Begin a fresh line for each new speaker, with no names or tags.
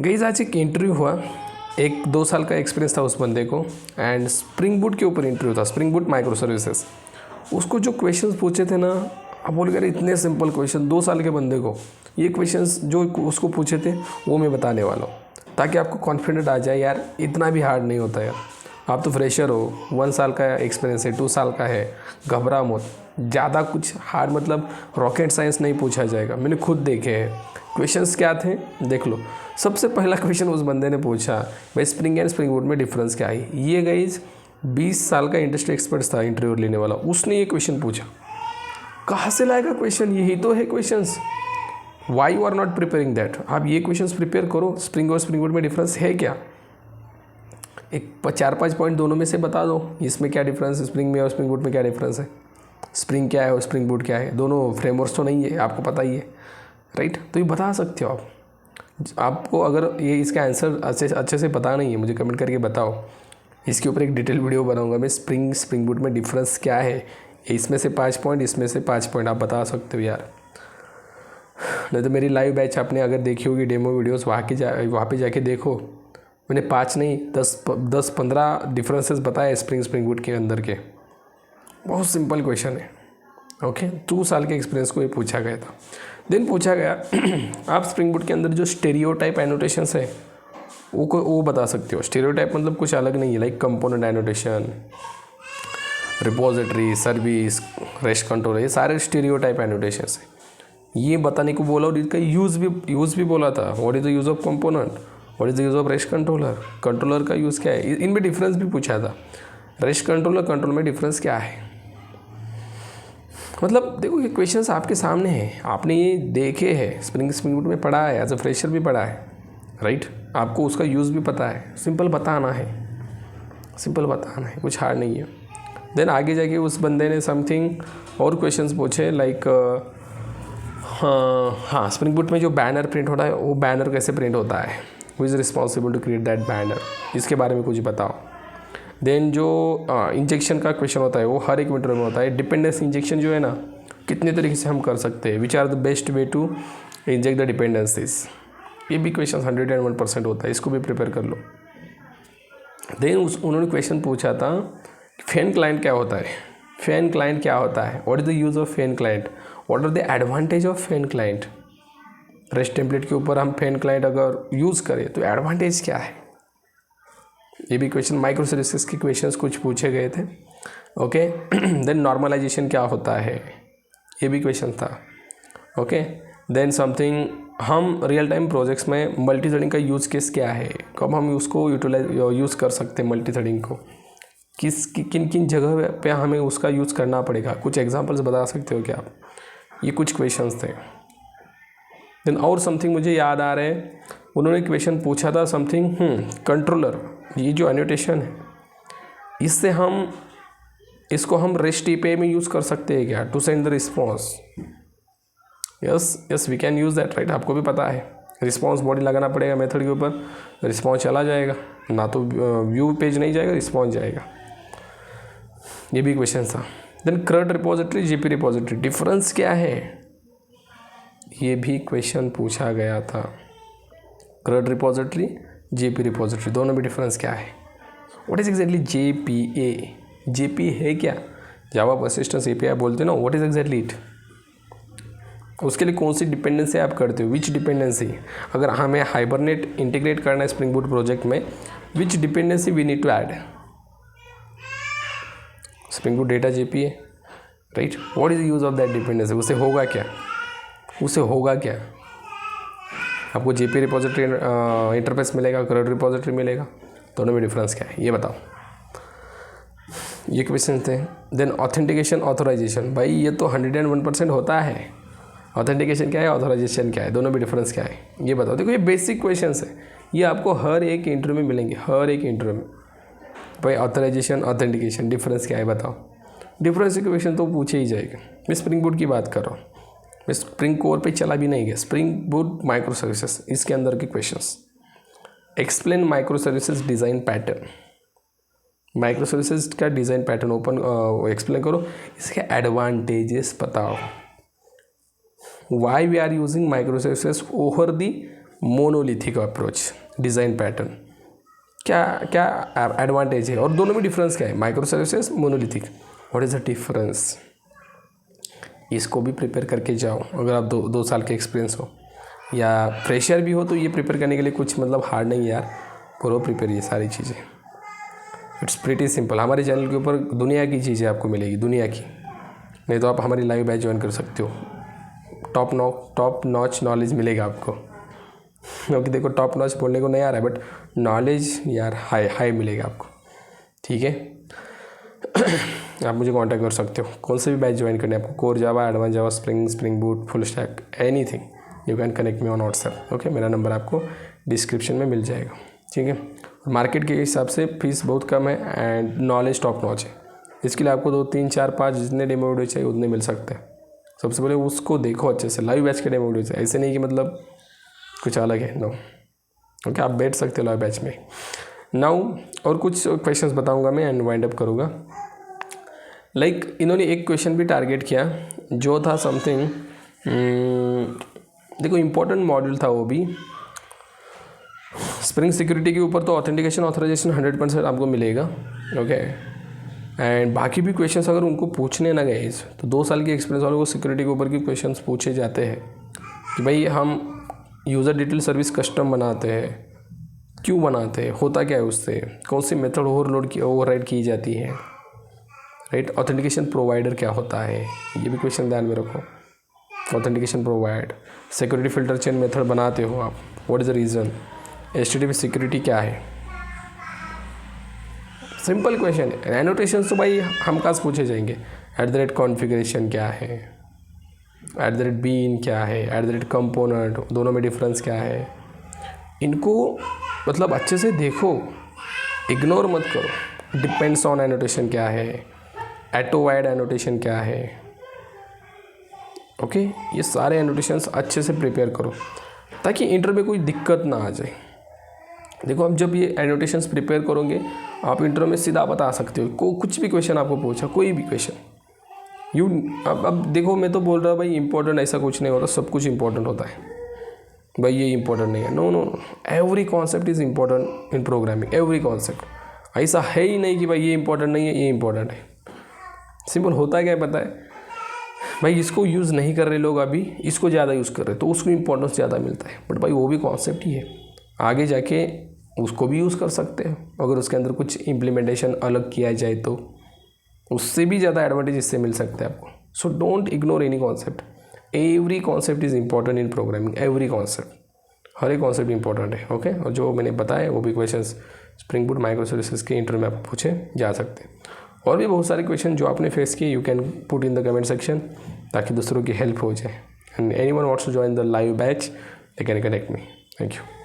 Guys आज एक interview हुआ, 1-2 साल का एक्सपीरियंस था उस बंदे को एंड स्प्रिंग बूट के ऊपर इंटरव्यू था, स्प्रिंग बूट माइक्रो सर्विसेज। उसको जो क्वेश्चंस पूछे थे ना, आप बोल कर इतने सिंपल क्वेश्चन 2 साल के बंदे को, ये क्वेश्चंस जो उसको पूछे थे वो मैं बताने वाला हूँ, ताकि आपको कॉन्फिडेंट आ जाए यार इतना भी हार्ड नहीं होता यार। आप तो फ्रेशर हो, 1 साल का एक्सपीरियंस है, 2 साल का है, घबरा मत। ज़्यादा कुछ हार्ड मतलब रॉकेट साइंस नहीं पूछा जाएगा, मैंने खुद देखे हैं। क्वेश्चंस क्या थे देख लो। सबसे पहला क्वेश्चन उस बंदे ने पूछा, भाई स्प्रिंग एंड स्प्रिंग बूट में डिफरेंस क्या है। ये गाइस 20 साल का इंडस्ट्री एक्सपर्ट था इंटरव्यू लेने वाला, उसने ये क्वेश्चन पूछा। कहाँ से लाएगा क्वेश्चन, यही तो है questions. Why you are not preparing that. आप ये क्वेश्चंस प्रिपेयर करो, स्प्रिंग और स्प्रिंग बूट में डिफरेंस है क्या, एक 4-5 पॉइंट दोनों में से बता दो, इसमें क्या डिफरेंस है, स्प्रिंग में और स्प्रिंग बूट में क्या डिफरेंस है, स्प्रिंग क्या है और स्प्रिंग बूट क्या है। दोनों फ्रेमवर्क्स तो नहीं है, आपको पता ही है, राइट। तो ये बता सकते हो आप। आपको अगर ये इसका आंसर अच्छे से पता नहीं है, मुझे कमेंट करके बताओ। इसके ऊपर एक डिटेल वीडियो बनाऊंगा मैं, स्प्रिंग बूट में डिफरेंस क्या है, इसमें से 5 पॉइंट, इसमें से 5 पॉइंट आप बता सकते हो यार। नहीं तो मेरी लाइव बैच आपने अगर देखी होगी डेमो वीडियोस, वहाँ पे जाके देखो, मैंने 5 नहीं 10-15 डिफरेंसेस बताए स्प्रिंग बूट के अंदर के। बहुत सिंपल क्वेश्चन है, ओके। 2 साल के एक्सपीरियंस को ये पूछा गया था। देन पूछा गया आप स्प्रिंग बूट के अंदर जो स्टेरियोटाइप एनोटेशंस है वो बता सकते हो। स्टेरियोटाइप मतलब कुछ अलग नहीं है, like component annotation, repository, service, rest control, ये सारे स्टेरियोटाइप एनोटेशंस है। ये बताने को बोला और इसका यूज़ भी बोला था। What is the use of component, what is the use of rest controller का यूज़ क्या है, इनमें डिफरेंस भी पूछा था। रेस्ट कंट्रोल में डिफरेंस क्या है। मतलब देखो ये क्वेश्चंस आपके सामने हैं, आपने ये देखे हैं, स्प्रिंग बूट में पढ़ा है, एज अ फ्रेशर भी पढ़ा है, राइट। आपको उसका यूज़ भी पता है, सिंपल बताना है, कुछ हार्ड नहीं है। देन आगे जाके उस बंदे ने समथिंग और क्वेश्चंस पूछे, लाइक हाँ स्प्रिंग बूट में जो बैनर प्रिंट होता है वो बैनर कैसे प्रिंट होता है, who is responsible to create that banner, इसके बारे में कुछ बताओ। देन जो इंजेक्शन का क्वेश्चन होता है वो हर एक मीटर में होता है। डिपेंडेंस इंजेक्शन जो है ना, कितने तरीके से हम कर सकते हैं, which are the best way to inject the dependencies. ये भी क्वेश्चन 101% होता है, इसको भी प्रिपेयर कर लो। देन उन्होंने क्वेश्चन पूछा था फैन क्लाइंट क्या होता है, what is the use of Feign client, what are the advantage of Feign client. Rest template के ऊपर हम फैन क्लाइंट अगर यूज़ करें तो एडवांटेज क्या है। ये भी क्वेश्चन माइक्रो सर्विसेज के क्वेश्चंस कुछ पूछे गए थे, ओके। देन नॉर्मलाइजेशन क्या होता है, ये भी क्वेश्चन था, ओके। देन समथिंग हम रियल टाइम प्रोजेक्ट्स में मल्टी थ्रेडिंग का यूज़ केस क्या है, कब हम उसको यूज़ कर सकते हैं मल्टी थ्रेडिंग को, किन किन जगह पे हमें उसका यूज़ करना पड़ेगा, कुछ एग्जांपल्स बता सकते हो क्या आप। ये कुछ क्वेश्चंस थे। देन और समथिंग मुझे याद आ रहे हैं, उन्होंने क्वेश्चन पूछा था समथिंग कंट्रोलर, ये जो एनोटेशन है इसको हम रेस्ट एपीआई में यूज़ कर सकते हैं क्या, to send the response. Yes we can use that, right. आपको भी पता है रिस्पॉन्स बॉडी लगाना पड़ेगा मेथड के ऊपर, रिस्पॉन्स चला जाएगा ना, तो व्यू पेज नहीं जाएगा, रिस्पॉन्स जाएगा। ये भी क्वेश्चन था। Then CRUD repository, GP repository, difference क्या है, ये भी क्वेश्चन पूछा गया था। CRUD रिपोजिटरी, GP रिपोजिटरी, दोनों में डिफरेंस क्या है। व्हाट इज़ एग्जैक्टली JP है क्या, जावा पर्सिस्टेंस एपीआई बोलते हैं ना, व्हाट इज़ एग्जैक्टली इट। उसके लिए कौन सी डिपेंडेंसी आप करते हो, विच डिपेंडेंसी। अगर हमें हाइबरनेट इंटीग्रेट करना है स्प्रिंग बूट प्रोजेक्ट में, which dependency we need to add. Spring Boot data JP है, right. What is use of that dependency, उसे होगा क्या। आपको JP रिपोजिटरी इंटरफेस मिलेगा, CRUD रिपोजिटरी मिलेगा, दोनों में डिफरेंस क्या है ये बताओ। ये क्वेश्चन थे। देन ऑथेंटिकेशन ऑथोराइजेशन, भाई ये तो 101% होता है। ऑथेंटिकेशन क्या है, ऑथोराइजेशन क्या है, दोनों में डिफरेंस क्या है ये बताओ। देखो ये बेसिक क्वेश्चंस है, ये आपको हर एक इंटरव्यू में मिलेंगे, हर एक इंटरव्यू में। भाई ऑथोराइजेशन ऑथेंटिकेशन डिफरेंस क्या है बताओ। डिफरेंस के क्वेश्चन तो पूछे ही जाएगा। मैं स्प्रिंग बूट की बात कर रहा हूँ, मैं स्प्रिंग कोर पे चला भी नहीं गया, स्प्रिंग बूट माइक्रो सर्विसेज, इसके अंदर के questions. Explain micro services design pattern, micro services का डिज़ाइन पैटर्न ओपन एक्सप्लेन करो, इसके एडवांटेजेस बताओ। Why we are using micro services over the monolithic approach, design pattern, क्या क्या एडवांटेज है और दोनों में डिफरेंस क्या है, micro services, monolithic, what is the difference. इसको भी प्रिपेयर करके जाओ अगर आप दो साल के एक्सपीरियंस हो या फ्रेशर भी हो तो ये प्रिपेयर करने के लिए कुछ मतलब हार्ड नहीं यार, करो प्रिपेयर ये सारी चीज़ें। It's pretty simple. हमारे चैनल के ऊपर दुनिया की चीज़ें आपको मिलेगी, दुनिया की। नहीं तो आप हमारी लाइव बैच ज्वाइन कर सकते हो, टॉप नॉच नॉलेज मिलेगा आपको। क्योंकि देखो टॉप नॉच बोलने को नहीं आ रहा है, बट नॉलेज यार हाई मिलेगा आपको, ठीक है। आप मुझे कांटेक्ट कर सकते हो, कौन से भी बैच ज्वाइन करने आपको, core Java, advance Java, spring boot, full stack, anything, you can connect me on WhatsApp. Okay, मेरा नंबर आपको डिस्क्रिप्शन में मिल जाएगा, ठीक है। मार्केट के हिसाब से फीस बहुत कम है एंड नॉलेज टॉप नॉच है। इसके लिए आपको 2 3 4 5 जितने डेमो वीडियो चाहिए उतने मिल सकते हैं। सबसे पहले उसको देखो अच्छे से, लाइव बैच के डेमो वीडियो चाहिए, ऐसे नहीं कि मतलब कुछ अलग है, नो। ओके, आप बैठ सकते हो लाइव बैच में। नाउ और कुछ क्वेश्चंस बताऊंगा मैं एंड वाइंड अप करूँगा। लाइक इन्होंने एक क्वेश्चन भी टारगेट किया जो था समथिंग, देखो इम्पोर्टेंट मॉड्यूल था वो भी, स्प्रिंग सिक्योरिटी के ऊपर। तो ऑथेंटिकेशन ऑथराइजेशन 100% आपको मिलेगा, ओके। एंड बाकी भी क्वेश्चंस अगर उनको पूछने ना गए तो 2 साल के एक्सपीरियंस वालों को सिक्योरिटी के ऊपर के क्वेश्चंस पूछे जाते हैं कि भाई हम यूज़र डिटेल सर्विस कस्टम बनाते हैं, क्यों बनाते हैं, होता क्या है उससे, कौन सी मेथड ओवरराइड की जाती है, राइट। ऑथेंटिकेशन प्रोवाइडर क्या होता है, ये भी क्वेश्चन ध्यान में रखो। Authentication provide, security filter chain method बनाते हो आप, what is the reason, HTTP security क्या है। सिंपल क्वेश्चन है। एनोटेशन तो भाई हम कहाँ से पूछे जाएंगे, @कॉन्फ़िगरेशन क्या है, @bean क्या है, @कंपोनेंट, दोनों में डिफरेंस क्या है। इनको मतलब अच्छे से देखो, इग्नोर मत करो। डिपेंड्स ऑन एनोटेशन क्या है, एटोवाइड एनोटेशन क्या है, ओके। ये सारे एनोटेशंस अच्छे से प्रिपेयर करो ताकि इंटर में कोई दिक्कत ना आ जाए। देखो अब जब ये एनोटेशंस प्रिपेयर करोगे आप इंटर में सीधा बता सकते हो, कुछ भी क्वेश्चन आपको पूछा, कोई भी क्वेश्चन अब देखो मैं तो बोल रहा हूँ भाई इंपॉर्टेंट ऐसा कुछ नहीं होता, सब कुछ इंपॉर्टेंट होता है भाई, ये इंपॉर्टेंट नहीं है, no, every concept is important in programming, every concept. ऐसा है ही नहीं कि भाई ये इंपॉर्टेंट नहीं है, ये इंपॉर्टेंट है। सिंपल होता है क्या पता है भाई, इसको यूज़ नहीं कर रहे लोग अभी, इसको ज़्यादा यूज़ कर रहे तो उसको इंपॉर्टेंस ज़्यादा मिलता है, बट भाई वो भी कॉन्सेप्ट ही है, आगे जाके उसको भी यूज़ कर सकते हैं अगर उसके अंदर कुछ इम्प्लीमेंटेशन अलग किया जाए तो उससे भी ज़्यादा एडवांटेज इससे मिल सकता है आपको। So don't ignore any concept, every concept is important in programming, every concept, हर एक कॉन्सेप्ट इंपॉर्टेंट है, ओके। और जो मैंने बताया वो भी question spring boot micro services के इंटर में आप पूछे जा सकते हैं। और भी बहुत सारे क्वेश्चन जो आपने फेस किए you can put in the comment section ताकि दूसरों की हेल्प हो जाए। And anyone wants to join the live batch they can connect me. Thank you.